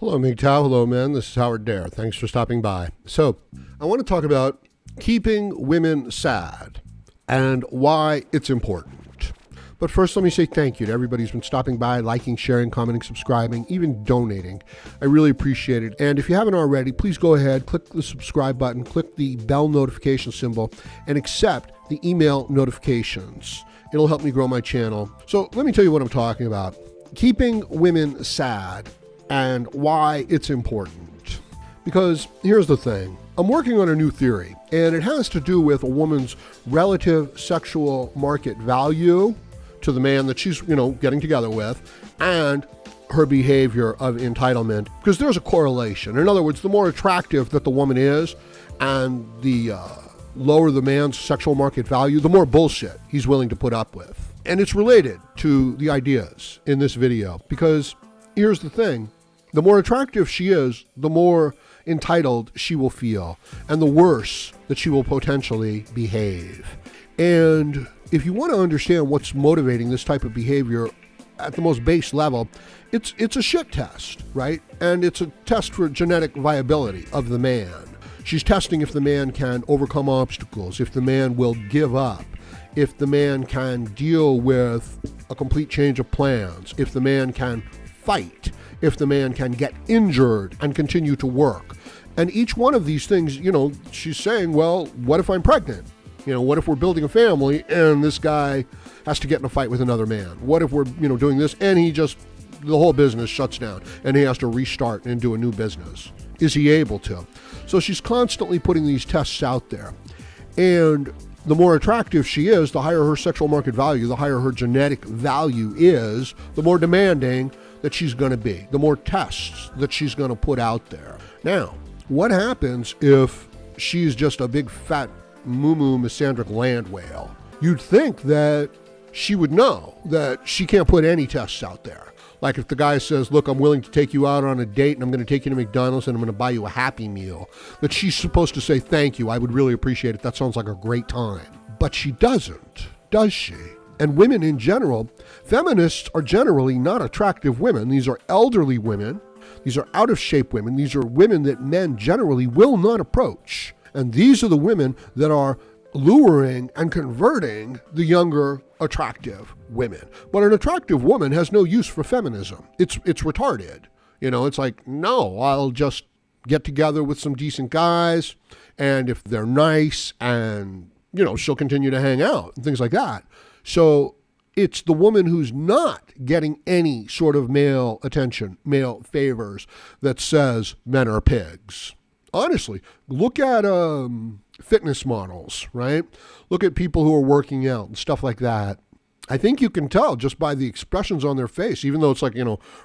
Hello, MGTOW. Hello, men. This is Howard Dare. Thanks for stopping by. So, I want to talk about keeping women sad and why it's important. But first, let me say thank you to everybody who's been stopping by, liking, sharing, commenting, subscribing, even donating. I really appreciate it. And if you haven't already, please go ahead, click the subscribe button, click the bell notification symbol, and accept the email notifications. It'll help me grow my channel. So, let me tell you what I'm talking about. Keeping women sad and why it's important. Because here's the thing. I'm working on a new theory, and it has to do with a woman's relative sexual market value to the man that she's, getting together with, and her behavior of entitlement, because there's a correlation. In other words, the more attractive that the woman is and the lower the man's sexual market value, the more bullshit he's willing to put up with. And it's related to the ideas in this video, because here's the thing. The more attractive she is, the more entitled she will feel, and the worse that she will potentially behave. And if you want to understand what's motivating this type of behavior at the most base level, it's a shit test, right? And it's a test for genetic viability of the man. She's testing if the man can overcome obstacles, if the man will give up, if the man can deal with a complete change of plans, if the man can fight, if the man can get injured and continue to work. And each one of these things, she's saying, well, what if I'm pregnant? What if we're building a family and this guy has to get in a fight with another man? What if we're, doing this and the whole business shuts down and he has to restart and do a new business? Is he able to? So she's constantly putting these tests out there. And the more attractive she is, the higher her sexual market value, the higher her genetic value is, the more demanding that she's going to be, the more tests that she's going to put out there. Now, what happens if she's just a big fat moo-moo misandric land whale? You'd think that she would know that she can't put any tests out there. Like if the guy says, look, I'm willing to take you out on a date and I'm going to take you to McDonald's and I'm going to buy you a Happy Meal, that she's supposed to say, thank you, I would really appreciate it. That sounds like a great time. But she doesn't, does she? And women in general, feminists are generally not attractive women. These are elderly women. These are out of shape women. These are women that men generally will not approach. And these are the women that are luring and converting the younger, attractive women. But an attractive woman has no use for feminism. It's retarded. It's like, no, I'll just get together with some decent guys. And if they're nice and, she'll continue to hang out and things like that. So it's the woman who's not getting any sort of male attention, male favors, that says men are pigs. Honestly, look at fitness models, right? Look at people who are working out and stuff like that. I think you can tell just by the expressions on their face, even though it's like,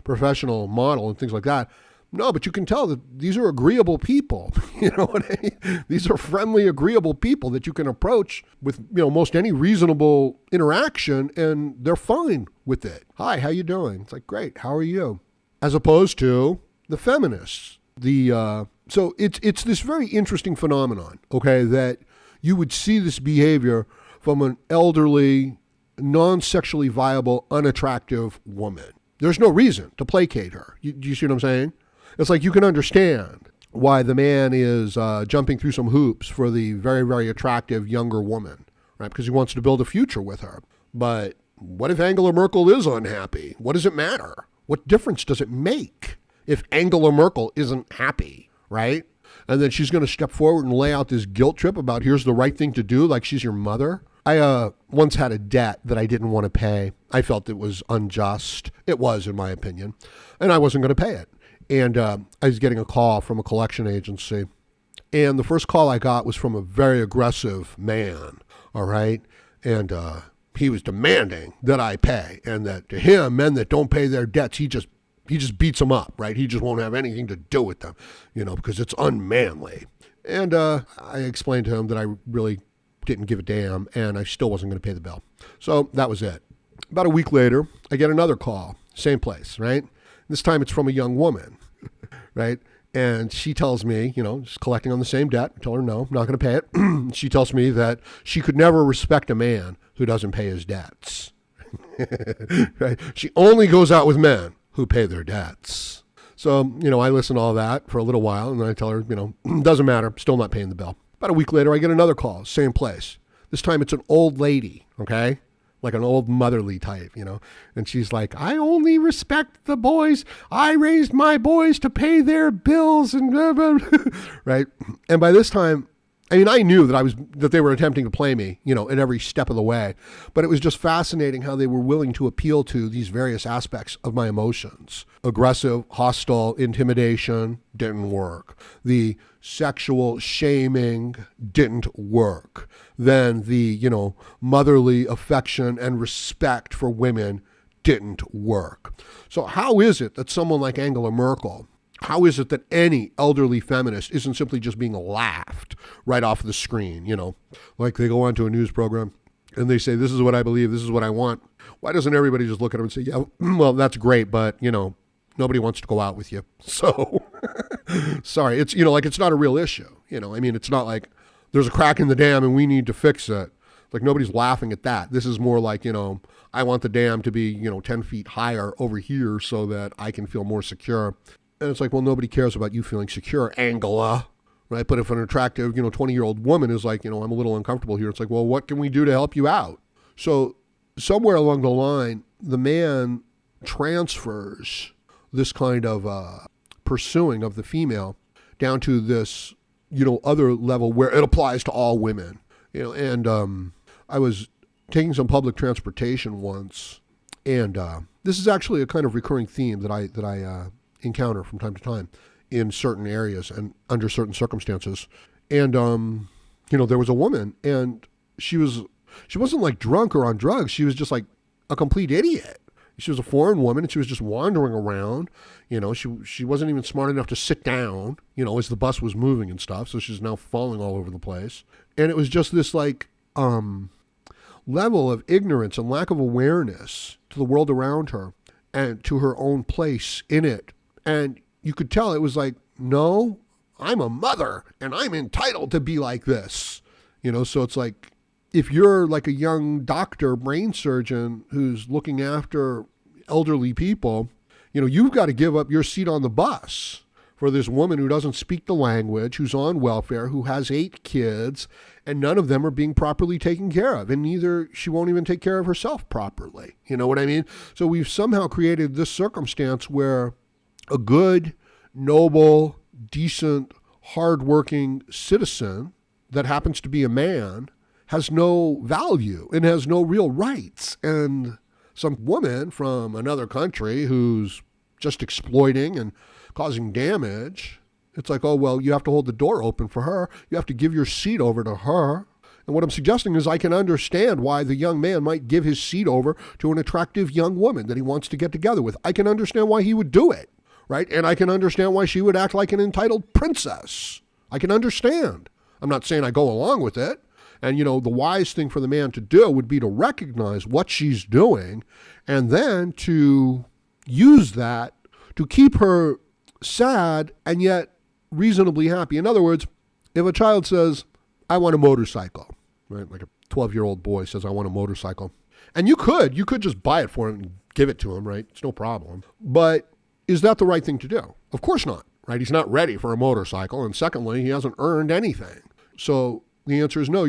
professional model and things like that. No, but you can tell that these are agreeable people. You know what I mean? These are friendly, agreeable people that you can approach with, most any reasonable interaction, and they're fine with it. Hi, how you doing? It's like, great, how are you? As opposed to the feminists. So it's this very interesting phenomenon, okay, that you would see this behavior from an elderly, non-sexually viable, unattractive woman. There's no reason to placate her. Do you see what I'm saying? It's like you can understand why the man is jumping through some hoops for the very, very attractive younger woman, right? Because he wants to build a future with her. But what if Angela Merkel is unhappy? What does it matter? What difference does it make if Angela Merkel isn't happy, right? And then she's going to step forward and lay out this guilt trip about here's the right thing to do, like she's your mother. I once had a debt that I didn't want to pay. I felt it was unjust. It was, in my opinion. And I wasn't going to pay it. And I was getting a call from a collection agency. And the first call I got was from a very aggressive man, all right? And he was demanding that I pay. And that to him, men that don't pay their debts, he just beats them up, right? He just won't have anything to do with them, because it's unmanly. And I explained to him that I really didn't give a damn, and I still wasn't going to pay the bill. So that was it. About a week later, I get another call, same place, right? This time it's from a young woman, right? And she tells me, she's collecting on the same debt. I told her, no, I'm not going to pay it. She tells me that she could never respect a man who doesn't pay his debts. Right? She only goes out with men who pay their debts. So, I listen to all that for a little while, and then I tell her, doesn't matter, still not paying the bill. About a week later, I get another call, same place. This time it's an old lady, okay? Like an old motherly type, And she's like, I only respect the boys. I raised my boys to pay their bills and blah, blah, blah. Right? And by this time, I knew that they were attempting to play me, at every step of the way. But it was just fascinating how they were willing to appeal to these various aspects of my emotions. Aggressive, hostile, intimidation didn't work. The sexual shaming didn't work. Then the, motherly affection and respect for women didn't work. So how is it that someone like Angela Merkel, how is it that any elderly feminist isn't simply just being laughed right off the screen, Like they go onto a news program and they say, this is what I believe, this is what I want. Why doesn't everybody just look at them and say, yeah, well, that's great, but, nobody wants to go out with you. So, sorry, it's, it's not a real issue. It's not like there's a crack in the dam and we need to fix it. Like nobody's laughing at that. This is more like, I want the dam to be, 10 feet higher over here so that I can feel more secure. And it's like, well, nobody cares about you feeling secure, Angela, right? But if an attractive, 20-year-old woman is like, I'm a little uncomfortable here, it's like, well, what can we do to help you out? So somewhere along the line, the man transfers this kind of pursuing of the female down to this, other level where it applies to all women. And I was taking some public transportation once, and this is actually a kind of recurring theme that I encounter from time to time in certain areas and under certain circumstances. And there was a woman, and she wasn't like drunk or on drugs. She was just like a complete idiot. She was a foreign woman, and she was just wandering around. She wasn't even smart enough to sit down, as the bus was moving and stuff. So she's now falling all over the place. And it was just this like level of ignorance and lack of awareness to the world around her and to her own place in it. And you could tell it was like, no, I'm a mother and I'm entitled to be like this. So it's like, if you're like a young doctor, brain surgeon who's looking after elderly people, you've got to give up your seat on the bus for this woman who doesn't speak the language, who's on welfare, who has 8 kids, and none of them are being properly taken care of. And neither, she won't even take care of herself properly. You know what I mean? So we've somehow created this circumstance where a good, noble, decent, hardworking citizen that happens to be a man has no value and has no real rights. And some woman from another country who's just exploiting and causing damage, it's like, oh, well, you have to hold the door open for her. You have to give your seat over to her. And what I'm suggesting is I can understand why the young man might give his seat over to an attractive young woman that he wants to get together with. I can understand why he would do it, right? And I can understand why she would act like an entitled princess. I can understand. I'm not saying I go along with it. And, the wise thing for the man to do would be to recognize what she's doing and then to use that to keep her sad and yet reasonably happy. In other words, if a child says, I want a motorcycle, right? Like a 12-year-old boy says, I want a motorcycle. And you could just buy it for him and give it to him, right? It's no problem. But is that the right thing to do? Of course not, right? He's not ready for a motorcycle. And secondly, he hasn't earned anything. So the answer is no,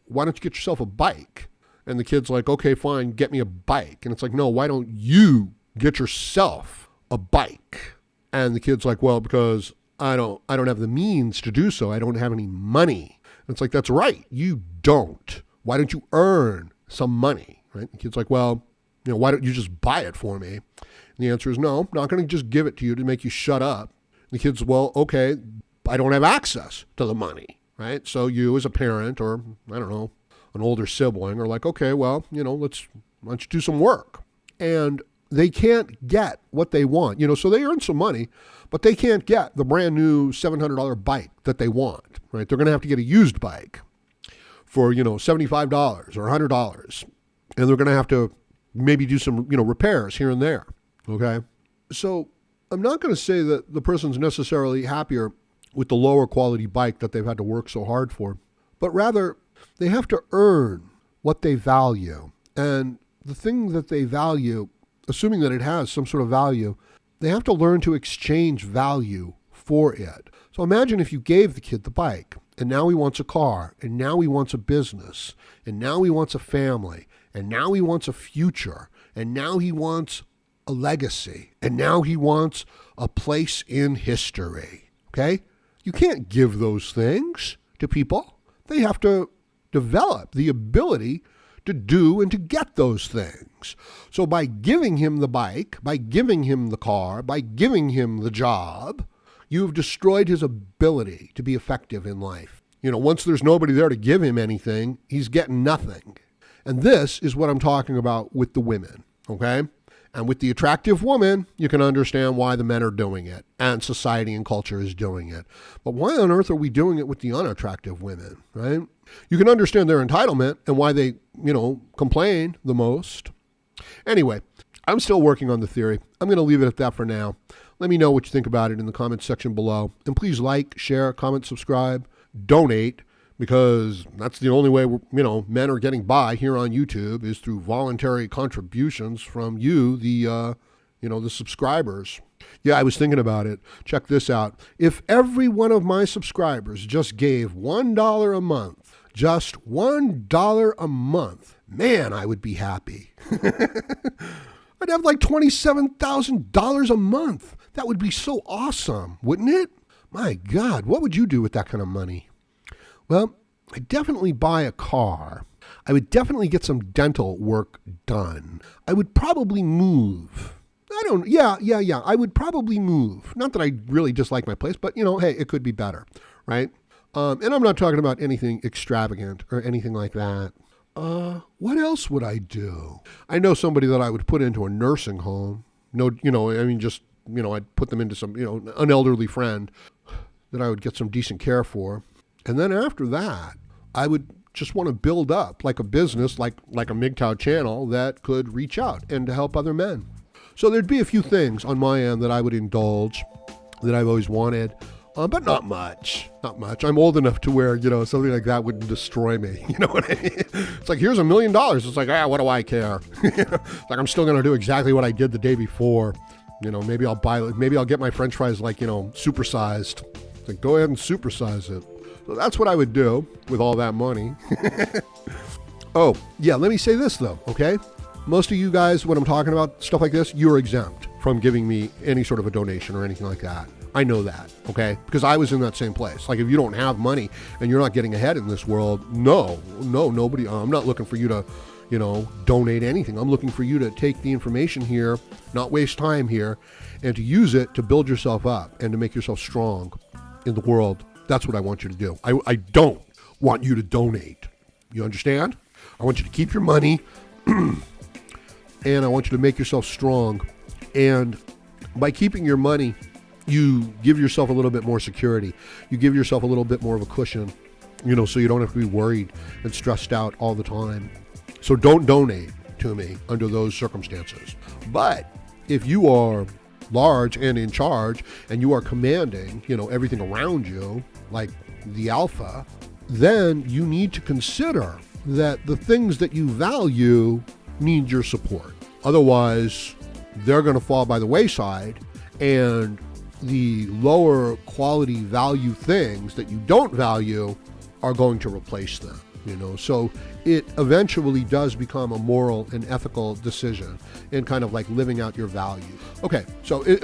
why don't you get yourself a bike? And the kid's like, okay, fine, get me a bike. And it's like, no, why don't you get yourself a bike? And the kid's like, well, because I don't have the means to do so. I don't have any money. And it's like, that's right, you don't. Why don't you earn some money, right? The kid's like, well, why don't you just buy it for me? And the answer is no, I'm not going to just give it to you to make you shut up. And the kid's, well, okay, I don't have access to the money. Right? So you as a parent or, I don't know, an older sibling are like, okay, well, why don't you do some work? And they can't get what they want, so they earn some money, but they can't get the brand new $700 bike that they want, right? They're going to have to get a used bike for, $75 or $100. And they're going to have to maybe do some, repairs here and there. Okay. So I'm not going to say that the person's necessarily happier with the lower quality bike that they've had to work so hard for, but rather they have to earn what they value. And the thing that they value, assuming that it has some sort of value, They have to learn to exchange value for it. So imagine if you gave the kid the bike, and now he wants a car, and now he wants a business, and now he wants a family, and now he wants a future, and now he wants a legacy, and now he wants a place in history. Okay? You can't give those things to people. They have to develop the ability to do and to get those things. So by giving him the bike, by giving him the car, by giving him the job, you've destroyed his ability to be effective in life. Once there's nobody there to give him anything, he's getting nothing. And this is what I'm talking about with the women, okay? And with the attractive woman, you can understand why the men are doing it and society and culture is doing it. But why on earth are we doing it with the unattractive women, right? You can understand their entitlement and why they, complain the most. Anyway, I'm still working on the theory. I'm going to leave it at that for now. Let me know what you think about it in the comments section below. And please like, share, comment, subscribe, donate, because that's the only way, men are getting by here on YouTube is through voluntary contributions from you, the subscribers. Yeah, I was thinking about it. Check this out. If every one of my subscribers just gave $1 a month, just $1 a month, man, I would be happy. I'd have like $27,000 a month. That would be so awesome, wouldn't it? My God, what would you do with that kind of money? Well, I'd definitely buy a car. I would definitely get some dental work done. I would probably move. I would probably move. Not that I really dislike my place, but, hey, it could be better, right? And I'm not talking about anything extravagant or anything like that. What else would I do? I know somebody that I would put into a nursing home. I'd put them into some, an elderly friend that I would get some decent care for. And then after that, I would just want to build up like a business, like a MGTOW channel that could reach out and to help other men. So there'd be a few things on my end that I would indulge that I've always wanted, but not much. I'm old enough to where, something like that wouldn't destroy me. You know what I mean? It's like, here's $1 million. It's like, what do I care? Like, I'm still going to do exactly what I did the day before. Maybe I'll get my French fries supersized. Like, go ahead and supersize it. So that's what I would do with all that money. Oh, yeah, let me say this though, okay? Most of you guys, when I'm talking about stuff like this, you're exempt from giving me any sort of a donation or anything like that. I know that, okay? Because I was in that same place. Like, if you don't have money and you're not getting ahead in this world, nobody, I'm not looking for you to, donate anything. I'm looking for you to take the information here, not waste time here, and to use it to build yourself up and to make yourself strong in the world. That's what I want you to do. I don't want you to donate. You understand? I want you to keep your money and I want you to make yourself strong. And by keeping your money, you give yourself a little bit more security. You give yourself a little bit more of a cushion, so you don't have to be worried and stressed out all the time. So don't donate to me under those circumstances. But if you are large and in charge and you are commanding, everything around you, like the alpha, then you need to consider that the things that you value need your support. Otherwise, they're going to fall by the wayside, and the lower quality value things that you don't value are going to replace them. So it eventually does become a moral and ethical decision and kind of like living out your values. Okay,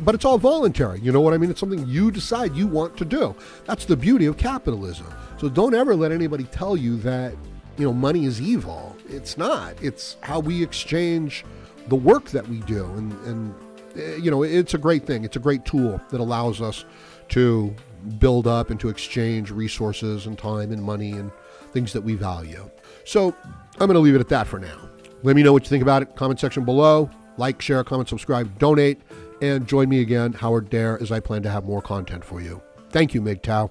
but it's all voluntary. You know what I mean? It's something you decide you want to do. That's the beauty of capitalism. So don't ever let anybody tell you that, money is evil. It's not. It's how we exchange the work that we do. And it's a great thing. It's a great tool that allows us to build up and to exchange resources and time and money and things that we value. So I'm going to leave it at that for now. Let me know what you think about it. Comment section below. Like, share, comment, subscribe, donate, and join me again, Howard Dare, as I plan to have more content for you. Thank you, MGTOW.